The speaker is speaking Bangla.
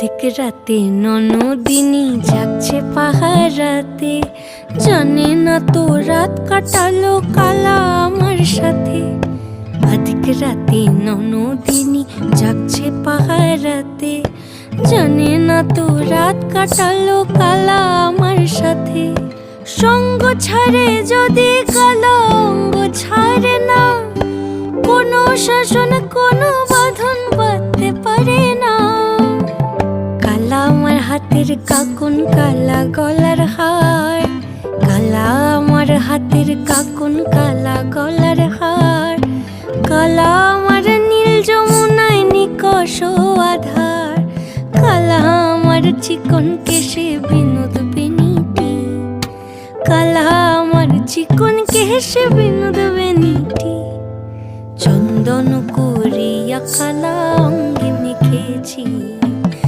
অর্ধেক রাতে ননদিনী যাচ্ছে পাহারাতে, জানে না তো রাত কাটালো কালা আমার সাথে। অর্ধেক রাতে ননদিনী যাচ্ছে পাহারাতে, জানে না তো রাত কাটালো কালা আমার সাথে। সঙ্গ ছাড়ে যদি কালা অঙ্গ ছাড়ে না, কোনো শাসন কোনো বাঁধন বাঁধতে পারে না। কালা আমার হাতের কাকুন কালা গলার হার, কালা আমার হাতের কাকুন কালা গলার হার, কালা আমার নীল যমুনায় নিকষ আধার, কালা আমার চিকন কেশে বিনোদ বেনিটি, কালা আমার চিকন কেশে বিনোদ বেনিটি। চন্দন করিয়া কালা অঙ্গে মেখেছি।